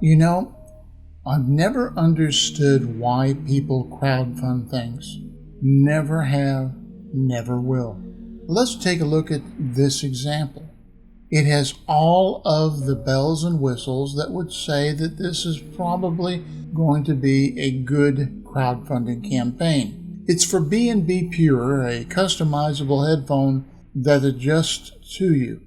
You know, I've never understood why people crowdfund things. Never have, never will. Let's take a look at this example. It has all of the bells and whistles that would say that this is probably going to be a good crowdfunding campaign. It's for B&B Pure, a customizable headphone that adjusts to you.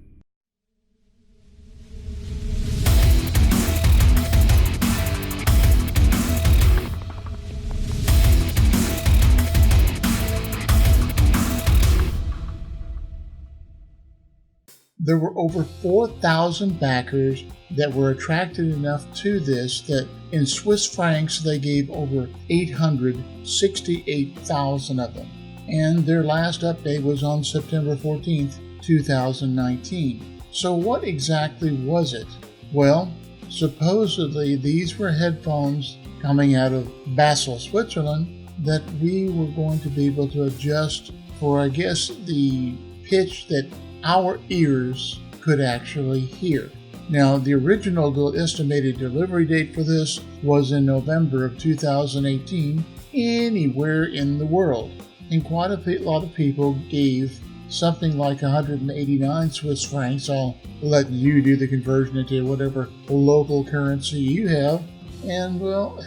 There were over 4,000 backers that were attracted enough to this that in Swiss francs they gave over 868,000 of them. And their last update was on September 14th, 2019. So what exactly was it? Well, supposedly these were headphones coming out of Basel, Switzerland that we were going to be able to adjust for, I guess, the pitch that our ears could actually hear. Now, the original estimated delivery date for this was in November of 2018 anywhere in the world. And quite a lot of people gave something like 189 Swiss francs. I'll let you do the conversion into whatever local currency you have. And well,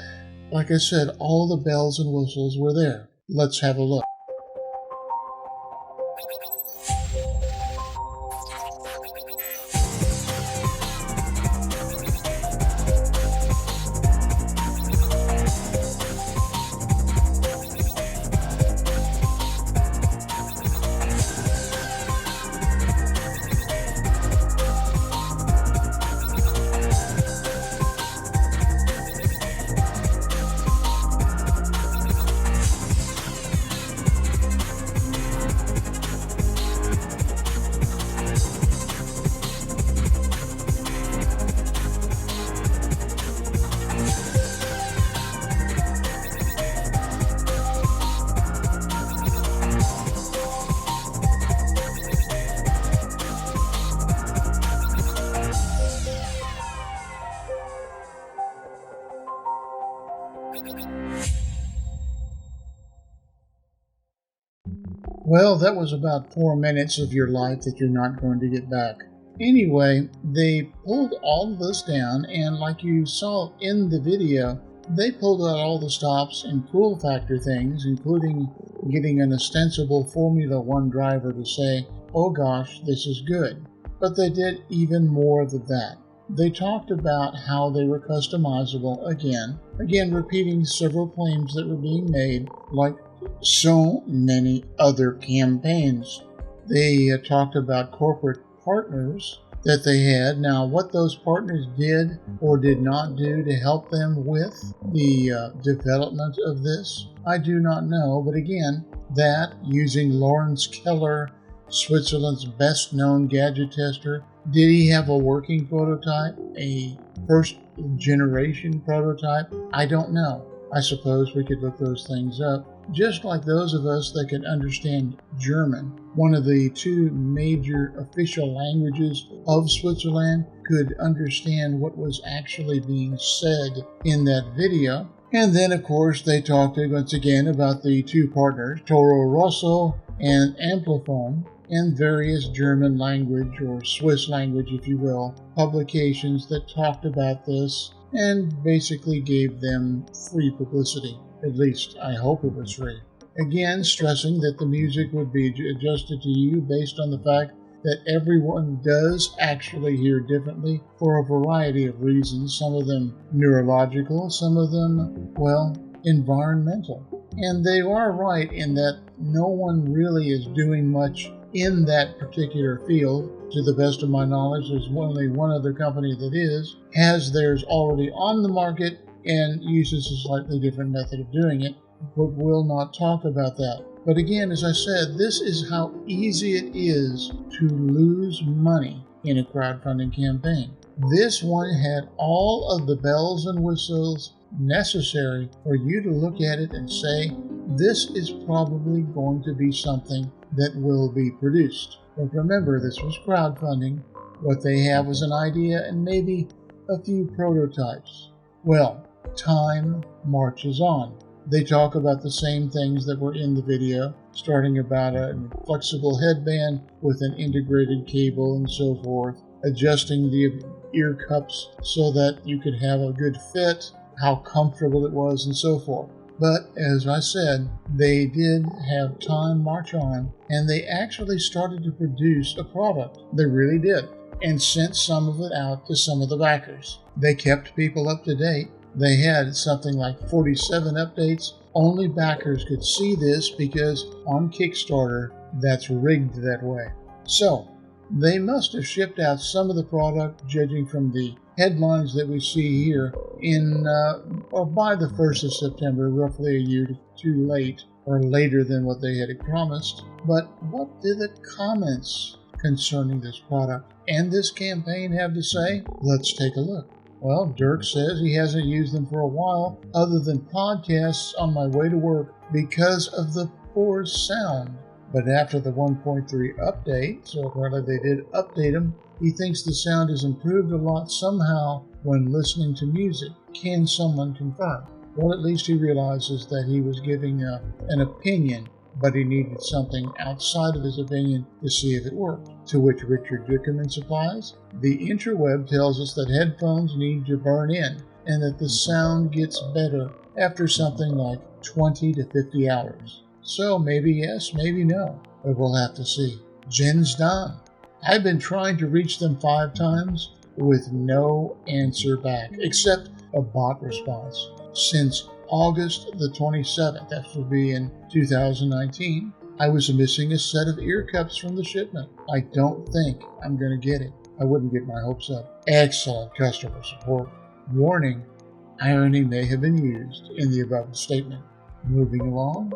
like I said, all the bells and whistles were there. Let's have a look. Well, that was about 4 minutes of your life that you're not going to get back. Anyway, they pulled all of this down, and like you saw in the video, they pulled out all the stops and cool factor things, including getting an ostensible Formula One driver to say, "Oh gosh, this is good." But they did even more than that. They talked about how they were customizable again repeating several claims that were being made, like so many other campaigns. They talked about corporate partners that they had. Now, what those partners did or did not do to help them with the development of this, I do not know. But again, that using Lawrence Keller, Switzerland's best known gadget tester, did he have a working prototype, a first generation prototype? I don't know. I suppose we could look those things up. Just like those of us that can understand German, one of the two major official languages of Switzerland, could understand what was actually being said in that video. And then, of course, they talked once again about the two partners, Toro Rosso and Amplifon, and various German language, or Swiss language, if you will, publications that talked about this and basically gave them free publicity. At least, I hope it was free. Again, stressing that the music would be adjusted to you based on the fact that everyone does actually hear differently for a variety of reasons. Some of them neurological, some of them, well, environmental. And they are right in that no one really is doing much in that particular field. To the best of my knowledge, there's only one other company that has theirs already on the market and uses a slightly different method of doing it, but will not talk about that. But again, as I said, this is how easy it is to lose money in a crowdfunding campaign. This one had all of the bells and whistles necessary for you to look at it and say, this is probably going to be something that will be produced. But remember, this was crowdfunding. What they have was an idea, and maybe a few prototypes. Well, time marches on. They talk about the same things that were in the video, starting about a flexible headband with an integrated cable and so forth, adjusting the ear cups so that you could have a good fit, how comfortable it was, and so forth. But as I said, they did have time march on, and they actually started to produce a product. They really did, and sent some of it out to some of the backers. They kept people up to date. They had something like 47 updates. Only backers could see this because on Kickstarter, that's rigged that way. So, they must have shipped out some of the product, judging from the headlines that we see here, or by the 1st of September, roughly a year too late, or later than what they had promised. But what did the comments concerning this product and this campaign have to say? Let's take a look. Well, Dirk says he hasn't used them for a while, other than podcasts on my way to work because of the poor sound. But after the 1.3 update, so apparently they did update them, he thinks the sound has improved a lot somehow when listening to music. Can someone confirm? Well, at least he realizes that he was giving an opinion, but he needed something outside of his opinion to see if it worked. To which Richard Dickerman supplies, the interweb tells us that headphones need to burn in, and that the sound gets better after something like 20 to 50 hours. So maybe yes, maybe no, but we'll have to see. Jen's done. I've been trying to reach them 5 times with no answer back, except a bot response. Since August the 27th, that would be in 2019, I was missing a set of ear cups from the shipment. I don't think I'm going to get it. I wouldn't get my hopes up. Excellent customer support. Warning, irony may have been used in the above statement. Moving along,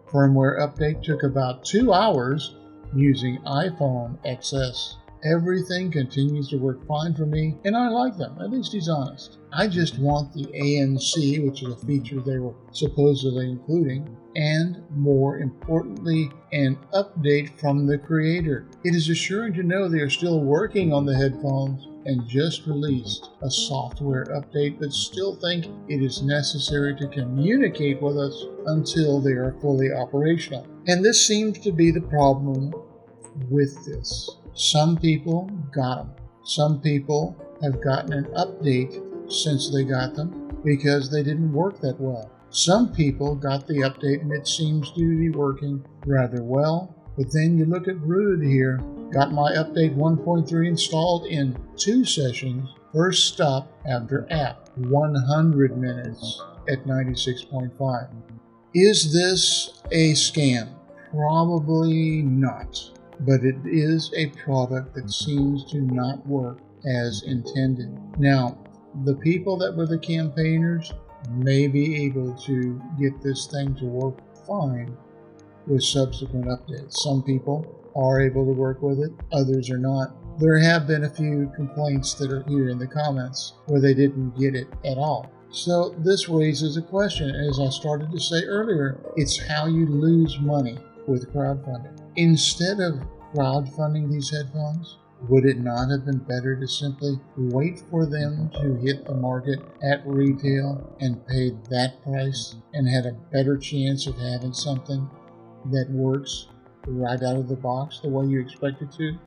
firmware update took about 2 hours using iPhone XS. Everything continues to work fine for me, and I like them. At least he's honest. I just want the ANC, which is a feature they were supposedly including, and more importantly, an update from the creator. It is assuring to know they are still working on the headphones and just released a software update, but still think it is necessary to communicate with us until they are fully operational. And this seems to be the problem with this. Some people got them. Some people have gotten an update since they got them because they didn't work that well. Some people got the update and it seems to be working rather well. But then you look at Rude here, got my update 1.3 installed in 2 sessions, first stop after app, 100 minutes at 96.5. Is this a scam? Probably not. But it is a product that seems to not work as intended. Now, the people that were the campaigners may be able to get this thing to work fine with subsequent updates. Some people are able to work with it, others are not. There have been a few complaints that are here in the comments where they didn't get it at all. So this raises a question. As I started to say earlier, it's how you lose money with crowdfunding. Instead of crowdfunding these headphones, would it not have been better to simply wait for them to hit the market at retail and pay that price and had a better chance of having something that works right out of the box the way you expect it to?